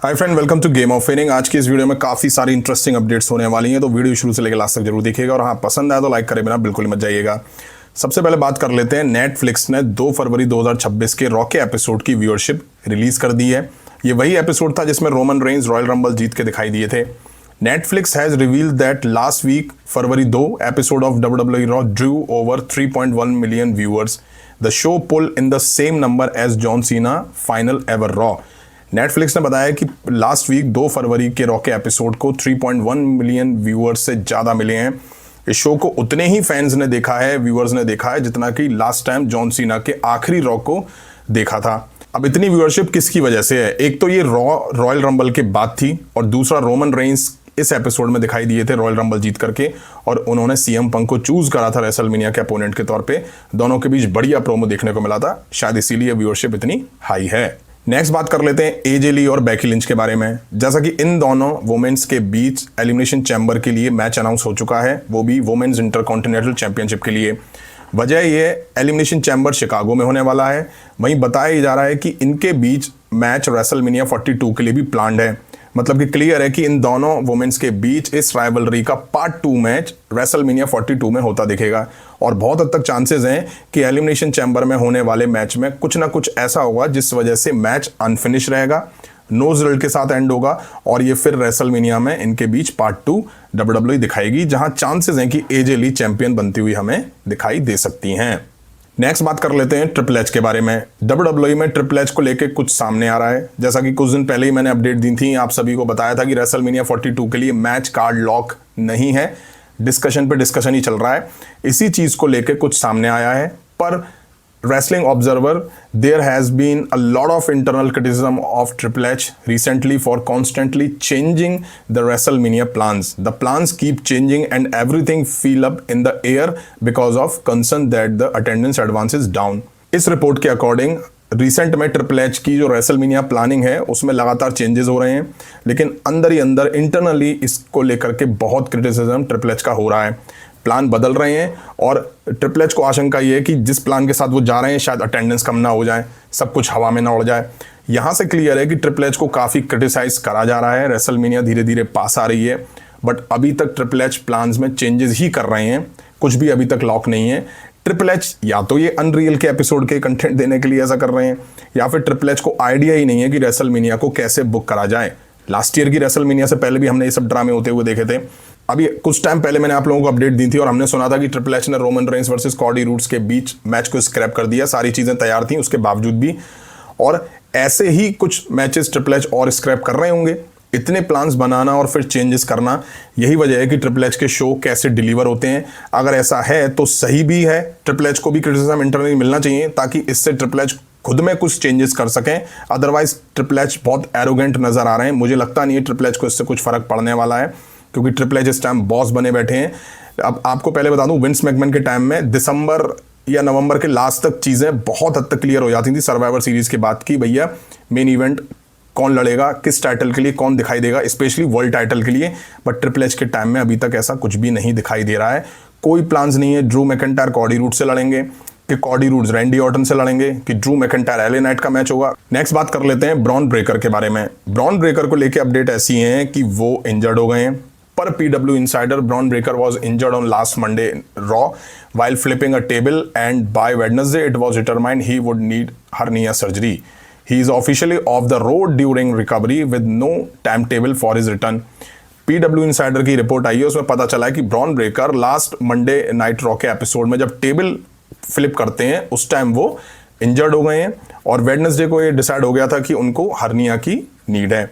Hi friend, welcome to game of winning. आज की इस वीडियो में काफ़ी सारी इंटरेस्टिंग अपडेट्स होने वाली हैं, तो वीडियो शुरू से लेकर लास्ट तक जरूर देखिएगा और हाँ पसंद आया तो लाइक करे बिना बिल्कुल मत जाइएगा। सबसे पहले बात कर लेते हैं, नेटफ्लिक्स ने 2 फरवरी 2026 के रॉ के एपिसोड की व्यूअरशिप रिलीज कर दी है। ये वही एपिसोड था जिसमें रोमन रेंज रॉयल रंबल जीत के दिखाई दिए थे। Netflix has revealed that last week, February 2, episode of WWE Raw drew over 3.1 million viewers. The show pulled in the same number as John Cena final ever Raw. Netflix ने बताया कि last week 2 फरवरी के raw के episode को 3.1 million viewers से ज़्यादा मिले हैं। इस शो को उतने ही फैंस ने देखा है, व्यूअर्स ने देखा है, जितना कि लास्ट टाइम जॉन सीना के आखिरी रॉ को देखा था। अब इतनी व्यूअरशिप किसकी वजह से है? एक तो ये रॉयल रंबल के बाद थी और दूसरा रोमन रेंस इस एपिसोड में दिखाई दिए थे रॉयल रंबल जीत करके, और उन्होंने सीएम पंक को चूज करा था रेसलमेनिया के अपोनेंट के तौर पे। दोनों के बीच बढ़िया प्रोमो देखने को मिला था, शायद इसीलिए व्यूअरशिप इतनी हाई है। नेक्स्ट बात कर लेते हैं एजे ली और बेकी लिंच के बारे में। जैसा कि इन दोनों वुमेन्स के बीच एलिमिनेशन चैम्बर के लिए मैच अनाउंस हो चुका है, वो भी वुमेन्स इंटरकॉन्टिनेंटल चैंपियनशिप के लिए। वजह ये एलिमिनेशन चैम्बर शिकागो में होने वाला है। वहीं बताया जा रहा है कि इनके बीच मैच रेसलमेनिया 42 के लिए भी प्लान्ड है। मतलब कि क्लियर है कि इन दोनों वुमेन्स के बीच इस राइवलरी का पार्ट 2 मैच रेसलमेनिया 42 में होता दिखेगा, और बहुत हद तक चांसेस हैं कि एलिमिनेशन चैम्बर में होने वाले मैच में कुछ ना कुछ ऐसा होगा जिस वजह से मैच अनफिनिश रहेगा, नो रिजल्ट के साथ एंड होगा, और ये फिर रेसलमेनिया में इनके बीच पार्ट 2 WWE दिखाएगी, जहां चांसेस हैं कि एजे ली चैंपियन बनती हुई हमें दिखाई दे सकती हैं। नेक्स्ट बात कर लेते हैं ट्रिपल एच के बारे में। WWE में ट्रिपल एच को लेके कुछ सामने आ रहा है। जैसा कि कुछ दिन पहले ही मैंने अपडेट दी थी, आप सभी को बताया था कि रेसलमेनिया 42 के लिए मैच कार्ड लॉक नहीं है, डिस्कशन पे डिस्कशन ही चल रहा है। इसी चीज को लेके कुछ सामने आया है, पर Wrestling Observer, there has been a lot of internal criticism of Triple H recently for constantly changing the WrestleMania plans. The plans keep changing and everything feel up in the air because of concern that the attendance advance is down. इस report के according recent में triple H की जो WrestleMania planning है उसमें लगातार changes हो रहे हैं, लेकिन अंदर ही अंदर इंटरनली इसको लेकर के बहुत क्रिटिसिज्म ट्रिपल एच का हो रहा है। प्लान बदल रहे हैं और ट्रिपल एच को आशंका ये है कि जिस प्लान के साथ वो जा रहे हैं शायद अटेंडेंस कम ना हो जाए, सब कुछ हवा में ना उड़ जाए। यहाँ से क्लियर है कि ट्रिपल एच को काफ़ी क्रिटिसाइज करा जा रहा है। रेसलमेनिया धीरे धीरे पास आ रही है, बट अभी तक ट्रिपल एच प्लान्स में चेंजेस ही कर रहे हैं, कुछ भी अभी तक लॉक नहीं है। ट्रिपल एच या तो ये अनरियल के एपिसोड के कंटेंट देने के लिए ऐसा कर रहे हैं, या फिर ट्रिपल एच को आइडिया ही नहीं है कि रेसलमेनिया को कैसे बुक करा जाए। लास्ट ईयर की रेसलमेनिया से पहले भी हमने ये सब ड्रामे होते हुए देखे थे। अभी कुछ टाइम पहले मैंने आप लोगों को अपडेट दी थी और हमने सुना था कि ट्रिपल एच ने Roman Reigns versus Cardi roads के बीच मैच को स्क्रैप कर दिया। सारी चीजें तैयार थी उसके बावजूद भी, और ऐसे ही कुछ मैचेस ट्रिपल एच और स्क्रैप कर रहे होंगे। इतने प्लान्स बनाना और फिर चेंजेस करना, यही वजह है कि ट्रिपल एच के शो कैसे डिलीवर होते हैं। अगर ऐसा है तो सही भी है, ट्रिपल एच को भी क्रिटिसिज्म इंटरनली मिलना चाहिए ताकि इससे ट्रिपल एच खुद में कुछ चेंजेस कर सकें। अदरवाइज ट्रिपल एच बहुत एरोगेंट नजर आ रहे हैं। मुझे लगता नहीं है ट्रिपल एच को इससे कुछ फर्क पड़ने वाला है, क्योंकि ट्रिपल एच इस टाइम बॉस बने बैठे हैं। अब आपको पहले बता दूं, विंस मैकमैन के टाइम में दिसंबर या नवंबर के लास्ट तक चीज़ें बहुत हद तक क्लियर हो जाती थी सर्वाइवर सीरीज के बाद की भैया मेन इवेंट कौन लड़ेगा, किस टाइटल के लिए कौन दिखाई देगा, स्पेशली वर्ल्ड टाइटल के लिए। बट ट्रिपल एच के टाइम में अभी तक ऐसा कुछ भी नहीं दिखाई दे रहा है। कोई प्लान्स नहीं है ड्रू मैकिंटायर कॉडी रूड से लड़ेंगे, कि कॉडी रूड्स रैंडी ऑर्टन से लड़ेंगे, कि ड्रू मैकिंटायर एले नाइट का मैच होगा। नेक्स्ट बात कर लेते हैं ब्रॉन ब्रेकर के बारे में। ब्रॉन ब्रेकर को लेके अपडेट ऐसी है कि वो इंजर्ड हो गए हैं। Per PW Insider, Braun Breaker was injured on last Monday Raw while flipping a table, and by Wednesday it was determined he would need hernia surgery. He is officially off the road during recovery with no timetable for his return. PW Insider की report आई है, उसमें पता चला है कि Bron Breakker last Monday night raw के episode में जब टेबल फ्लिप करते हैं उस टाइम वो इंजर्ड हो गए हैं, और वेडनेसडे को ये डिसाइड हो गया था कि उनको हर्निया की नीड है।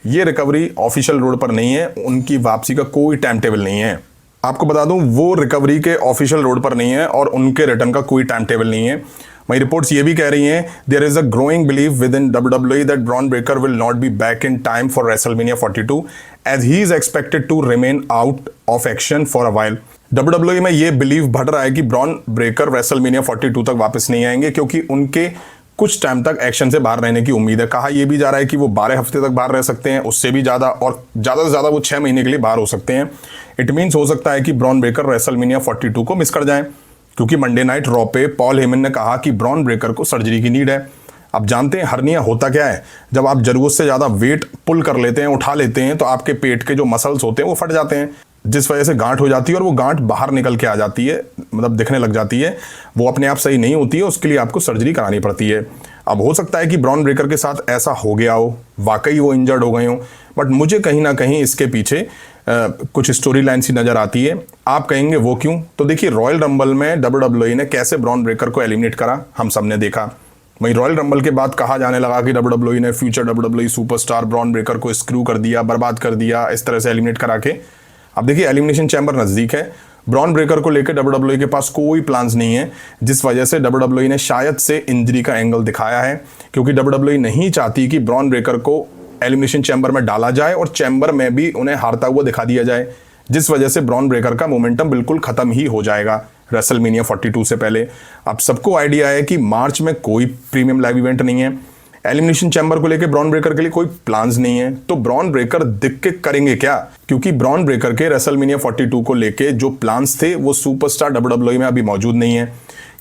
ये रिकवरी ऑफिशियल रोड पर नहीं है, उनकी वापसी का कोई टाइम टेबल नहीं है। आपको बता दूं, वो रिकवरी के ऑफिशियल रोड पर नहीं है और उनके रिटर्न का कोई टाइम टेबल नहीं है। वही रिपोर्ट्स ये भी कह रही हैं, there is a growing belief within WWE that Bron Breakker will not be back in time for WrestleMania 42 as he is expected to remain out of action for a while. WWE में ये believe बढ़ रहा है कि Bron Breakker WrestleMania 42 तक वापस नहीं आएंगे, क्योंकि उनके कुछ टाइम तक एक्शन से बाहर रहने की उम्मीद है। कहा यह भी जा रहा है कि वो 12 हफ्ते तक बाहर रह सकते हैं, उससे भी ज़्यादा, और ज़्यादा से ज़्यादा वो 6 महीने के लिए बाहर हो सकते हैं। इट मीन्स हो सकता है कि ब्रॉन ब्रेकर रेसलमेनिया 42 को मिस कर जाएं, क्योंकि मंडे नाइट रॉ पे पॉल हेमन ने कहा कि ब्रॉन ब्रेकर को सर्जरी की नीड है। आप जानते हैं हर्निया होता क्या है? जब आप जरूरत से ज़्यादा वेट पुल कर लेते हैं, उठा लेते हैं, तो आपके पेट के जो मसल्स होते हैं वो फट जाते हैं, जिस वजह से गांठ हो जाती है और वो गांठ बाहर निकल के आ जाती है, मतलब दिखने लग जाती है। वो अपने आप सही नहीं होती है, उसके लिए आपको सर्जरी करानी पड़ती है। अब हो सकता है कि ब्रॉन ब्रेकर के साथ ऐसा हो गया हो, वाकई वो इंजर्ड हो गए हो, बट मुझे कहीं ना कहीं इसके पीछे कुछ स्टोरी लाइन सी नज़र आती है। आप कहेंगे वो क्यों? तो देखिए, रॉयल रंबल में WWE ने कैसे ब्रॉन ब्रेकर को एलिमिनेट करा हम सब ने देखा। वहीं रॉयल रंबल के बाद कहा जाने लगा कि WWE ने future WWE superstar Bron Breakker को स्क्रू कर दिया, बर्बाद कर दिया, इस तरह से एलिमिनेट करा के। अब देखिए, एलिमिनेशन चैम्बर नज़दीक है, ब्रॉन ब्रेकर को लेकर WWE के पास कोई प्लान्स नहीं है, जिस वजह से WWE ने शायद से इंजरी का एंगल दिखाया है, क्योंकि WWE नहीं चाहती कि ब्रॉन ब्रेकर को एलिमिनेशन चैम्बर में डाला जाए और चैम्बर में भी उन्हें हारता हुआ दिखा दिया जाए, जिस वजह से ब्रॉन ब्रेकर का मोमेंटम बिल्कुल खत्म ही हो जाएगा रेसलमेनिया 42 से पहले। अब सबको आइडिया है कि मार्च में कोई प्रीमियम लाइव इवेंट नहीं है, एलिमिनेशन चैम्बर को लेकर ब्रॉन ब्रेकर के लिए कोई प्लान्स नहीं है, तो ब्रॉन ब्रेकर दिख के करेंगे क्या? क्योंकि ब्रॉन ब्रेकर के रेसलमेनिया 42 को लेके जो प्लान्स थे वो सुपरस्टार WWE में अभी मौजूद नहीं है।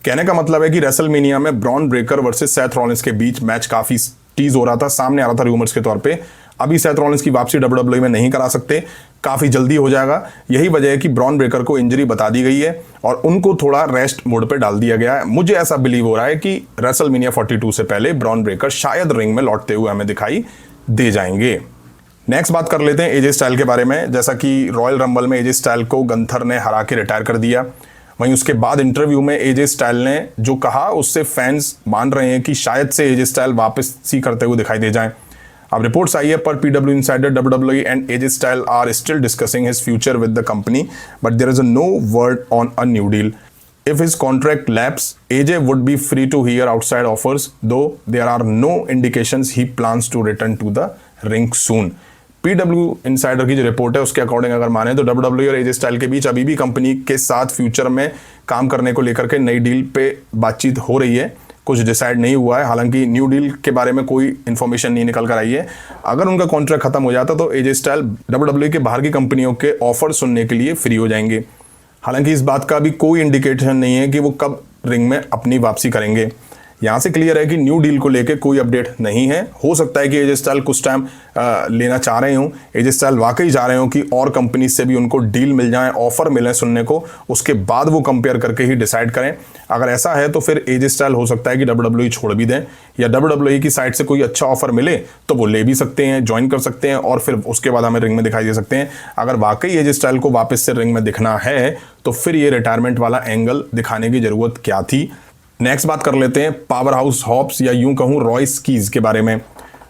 कहने का मतलब है कि रेसलमेनिया में Bron Breakker versus Seth Rollins के बीच मैच काफी टीज हो रहा था, सामने आ रहा था रूमर्स के तौर पे। अभी सेथ रॉलिंस की वापसी WWE में नहीं करा सकते, काफी जल्दी हो जाएगा। यही वजह है कि ब्रॉन ब्रेकर को इंजरी बता दी गई है और उनको थोड़ा रेस्ट मोड पे डाल दिया गया है। मुझे ऐसा बिलीव हो रहा है कि रेसलमेनिया 42 से पहले ब्रॉन ब्रेकर शायद रिंग में लौटते हुए हमें दिखाई दे जाएंगे। नेक्स्ट बात कर लेते हैं एजे स्टाइल के बारे में। जैसा कि रॉयल रंबल में एजे स्टाइल को गंथर ने हरा के रिटायर कर दिया, वहीं उसके बाद इंटरव्यू में एजे स्टाइल ने जो कहा उससे फैंस मान रहे हैं कि शायद से एजे स्टाइल वापस सी करते हुए दिखाई दे जाएं। अब रिपोर्ट्स आई है पर PW Insider, WWE and AJ Styles are still discussing his future with the company, but there is no word on a new deal. If his contract lapses, AJ would be free to hear outside offers, though there are no indications he plans to return to the ring soon. PW Insider की जो report है उसके according अगर माने तो WWE और AJ Styles के बीच अभी भी कंपनी के साथ फ्यूचर में काम करने को लेकर के नई डील पे बातचीत हो रही है, कुछ डिसाइड नहीं हुआ है। हालांकि न्यू डील के बारे में कोई इन्फॉर्मेशन नहीं निकल कर आई है। अगर उनका कॉन्ट्रैक्ट खत्म हो जाता तो एजे स्टाइल WWE के बाहर की कंपनियों के ऑफर सुनने के लिए फ्री हो जाएंगे। हालांकि इस बात का भी कोई इंडिकेशन नहीं है कि वो कब रिंग में अपनी वापसी करेंगे। यहाँ से क्लियर है कि न्यू डील को लेके कोई अपडेट नहीं है। हो सकता है कि एजे स्टाइल कुछ टाइम लेना चाह रहे हों, एजे स्टाइल वाकई चाह रहे हो कि और कंपनी से भी उनको डील मिल जाए, ऑफर मिले सुनने को, उसके बाद वो कंपेयर करके ही डिसाइड करें। अगर ऐसा है तो फिर एजे स्टाइल हो सकता है कि WWE छोड़ भी दें, या WWE की साइड से कोई अच्छा ऑफर मिले तो वो ले भी सकते हैं, ज्वाइन कर सकते हैं और फिर उसके बाद हमें रिंग में दिखाई दे सकते हैं। अगर वाकई एजे स्टाइल को वापस से रिंग में दिखना है तो फिर ये रिटायरमेंट वाला एंगल दिखाने की जरूरत क्या थी। नेक्स्ट बात कर लेते हैं पावर हाउस हॉब्स या यूं कहूं रॉयस कीज के बारे में।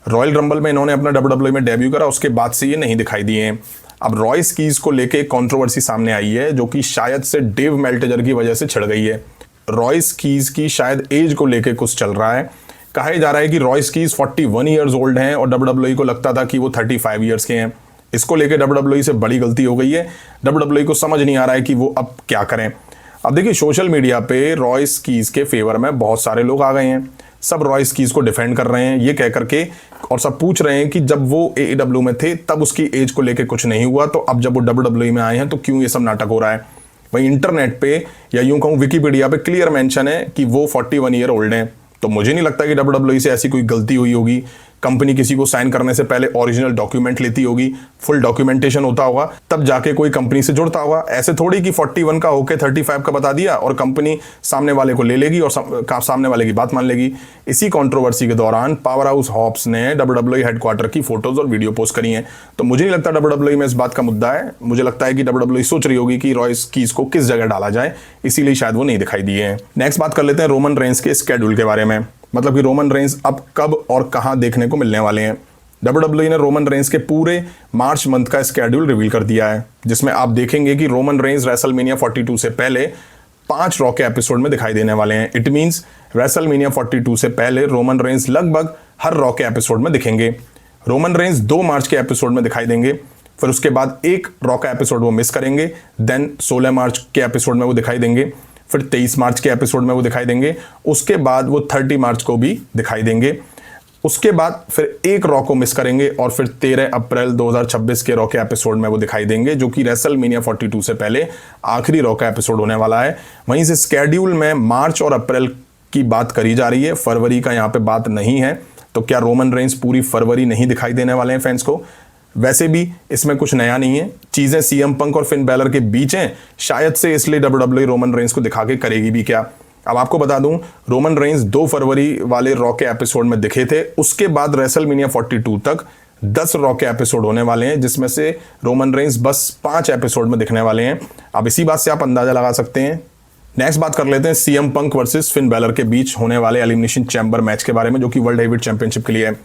रॉयल रंबल में इन्होंने अपना WWE में डेब्यू करा, उसके बाद से ये नहीं दिखाई दिए हैं। अब रॉयस कीज को लेके एक कंट्रोवर्सी सामने आई है जो कि शायद से डेव मेल्टेजर की वजह से छिड़ गई है। रॉयस कीज की शायद एज को लेके कुछ चल रहा है। कहा जा रहा है कि रॉयस कीज 41 ईयर्स ओल्ड हैं और WWE को लगता था कि वो 35 ईयर्स के हैं। इसको लेके WWE से बड़ी गलती हो गई है। WWE को समझ नहीं आ रहा है कि वो अब क्या करें। अब देखिए, सोशल मीडिया पे रॉयस कीज के फेवर में बहुत सारे लोग आ गए हैं, सब रॉयस कीज को डिफेंड कर रहे हैं ये कह करके, और सब पूछ रहे हैं कि जब वो AEW में थे तब उसकी एज को लेके कुछ नहीं हुआ, तो अब जब वो WWE में आए हैं तो क्यों ये सब नाटक हो रहा है। वहीं इंटरनेट पे या यूं कहूं विकिपीडिया पे क्लियर मेंशन है कि वो 41 ईयर ओल्ड हैं। तो मुझे नहीं लगता कि WWE से ऐसी कोई गलती हुई होगी। कंपनी किसी को साइन करने से पहले ओरिजिनल डॉक्यूमेंट लेती होगी, फुल डॉक्यूमेंटेशन होता होगा, तब जाके कोई कंपनी से जुड़ता होगा। ऐसे थोड़ी कि 41 का होके 35 का बता दिया और कंपनी सामने वाले को ले लेगी और सामने वाले की बात मान लेगी। इसी कंट्रोवर्सी के दौरान पावर हाउस हॉब्स ने WWE हेडक्वार्टर की फोटोज और वीडियो पोस्ट करी हैं। तो मुझे नहीं लगता WWE में इस बात का मुद्दा है। मुझे लगता है कि WWE सोच रही होगी कि रॉयस कीज को किस जगह डाला जाए, इसीलिए शायद वो नहीं दिखाई दिए हैं। नेक्स्ट बात कर लेते हैं रोमन रेंस के स्केड्यूल के बारे में, मतलब कि रोमन रेंस अब कब और कहां देखने को मिलने वाले हैं। WWE ने रोमन रेंस के पूरे मार्च मंथ का स्केड्यूल रिवील कर दिया है, जिसमें आप देखेंगे कि रोमन रेंस रेसलमेनिया 42 से पहले 5 रॉ के एपिसोड में दिखाई देने वाले हैं। इट मींस रेसलमेनिया 42 से पहले रोमन रेंस लगभग हर रॉ के एपिसोड में दिखेंगे। रोमन रेंस 2 मार्च के एपिसोड में दिखाई देंगे, फिर उसके बाद एक रॉ का एपिसोड वो मिस करेंगे, देन 16 मार्च के एपिसोड में वो दिखाई देंगे, फिर 23 मार्च के एपिसोड में वो दिखाई देंगे, उसके बाद वो 30 मार्च को भी दिखाई देंगे, उसके बाद फिर एक रॉ को मिस करेंगे और फिर 13 अप्रैल 2026 के रॉ के एपिसोड में वो दिखाई देंगे, जो कि रेसलमेनिया 42 से पहले आखिरी रॉ का एपिसोड होने वाला है। वहीं से स्केड्यूल में मार्च और अप्रैल की बात करी जा रही है, फरवरी का यहाँ पे बात नहीं है। तो क्या रोमन रेंस पूरी फरवरी नहीं दिखाई देने वाले हैं फैंस को? वैसे भी इसमें कुछ नया नहीं है, चीजें सीएम पंक और फिन बैलर के बीच हैं, शायद से इसलिए WWE रोमन रेंस को दिखा के करेगी भी क्या। अब आपको बता दूं, रोमन रेंस 2 फरवरी वाले रॉ के एपिसोड में दिखे थे, उसके बाद रेसलमेनिया 42 तक 10 रॉ के एपिसोड होने वाले हैं, जिसमें से रोमन रेंस बस 5 एपिसोड में दिखने वाले हैं। अब इसी बात से आप अंदाजा लगा सकते हैं। नेक्स्ट बात कर लेते हैं CM Punk versus Finn Balor के बीच होने वाले एलिमिनेशन चैम्बर मैच के बारे में, जो कि वर्ल्ड हेवीवेट चैंपियनशिप के लिए है।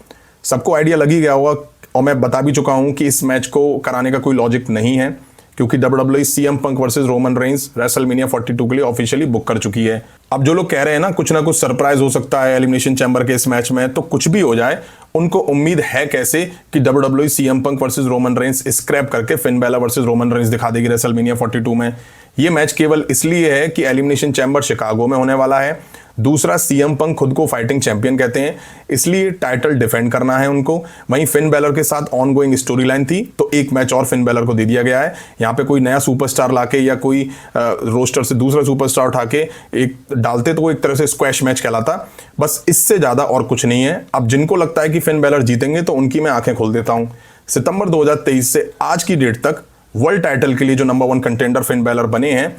सबको आइडिया लग ही गया होगा और मैं बता भी चुका हूं कि इस मैच को कराने का कोई लॉजिक नहीं है, क्योंकि WWE CM Punk versus Roman Reigns WrestleMania 42 के लिए ऑफिशियली बुक कर चुकी है। अब जो लोग कह रहे हैं ना कुछ सरप्राइज हो सकता है एलिमिनेशन चैम्बर के इस मैच में, तो कुछ भी हो जाए, उनको उम्मीद है कैसे कि WWE CM Punk versus Roman Reigns scrap करके Finn Balor versus Roman Reigns दिखा देगी रेसलमेनिया 42 में। ये मैच केवल इसलिए है कि एलिमिनेशन चैम्बर शिकागो में होने वाला है। दूसरा, सीएम पंक खुद को फाइटिंग चैंपियन कहते हैं, इसलिए टाइटल डिफेंड करना है उनको। वहीं फिन बैलर के साथ ऑनगोइंग स्टोरी लाइन थी, तो एक मैच और फिन बैलर को दे दिया गया है। यहाँ पे कोई नया सुपरस्टार लाके या कोई रोस्टर से दूसरा सुपरस्टार उठा के एक डालते तो वो एक तरह से स्क्वैश मैच कहलाता। बस इससे ज्यादा और कुछ नहीं है। अब जिनको लगता है कि फिन बैलर जीतेंगे, तो उनकी मैं आंखें खोल देता हूं। सितंबर 2023 से आज की डेट तक वर्ल्ड टाइटल के लिए जो नंबर 1 कंटेंडर फिन बैलर बने हैं,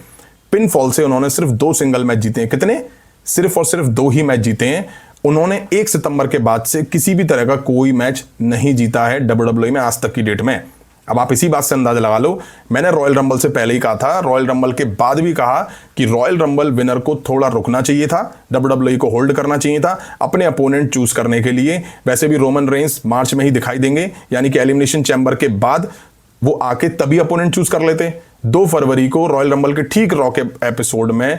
पिन फॉल से उन्होंने सिर्फ 2 सिंगल मैच जीते हैं। कितने? सिर्फ और सिर्फ 2 ही मैच जीते हैं। उन्होंने 1 सितंबर के बाद से किसी भी तरह का कोई मैच नहीं जीता है WWE में आज तक की डेट में। अब आप इसी बात से अंदाजा लगा लो, मैंने रॉयल रंबल से पहले ही कहा था, रॉयल रंबल के बाद भी कहा कि रॉयल रंबल विनर को थोड़ा रुकना चाहिए था, WWE को होल्ड करना चाहिए था अपने अपोनेंट चूज करने के लिए। वैसे भी रोमन रेंस मार्च में ही दिखाई देंगे, यानी कि एलिमिनेशन चैम्बर के बाद वो आके तभी अपोनेंट चूज कर लेते। 2 फरवरी को रॉयल रंबल के ठीक रॉ के एपिसोड में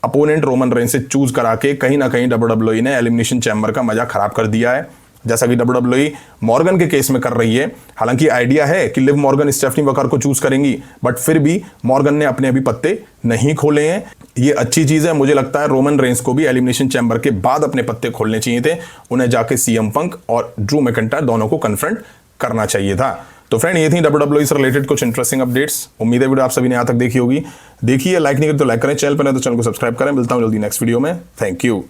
अपोनेंट रोमन रेंस से चूज करा के कहीं ना कहीं WWE ने एलिमिनेशन चैम्बर का मजा खराब कर दिया है, जैसा कि WWE मॉर्गन के केस में कर रही है। हालांकि आइडिया है कि लिव मॉर्गन स्टेफनी वकर को चूज करेंगी, बट फिर भी मॉर्गन ने अपने अभी पत्ते नहीं खोले हैं। ये अच्छी चीज है। मुझे लगता है रोमन रेंस को भी एलिमिनेशन चैम्बर के बाद अपने पत्ते खोलने चाहिए थे, उन्हें जाके सीएम पंक और ड्रू मैकिंटायर दोनों को कन्फ्रंट करना चाहिए था। तो फ्रेंड, ये थी WWE से रिलेटेड कुछ इंटरेस्टिंग अपडेट्स। उम्मीद है वीडियो आप सभी ने यहाँ तक देखी होगी। देखिए, लाइक नहीं करें तो लाइक करें, चैनल पर नहीं तो चैनल को सब्सक्राइब करें। मिलता हूं जल्दी नेक्स्ट वीडियो में। Thank you.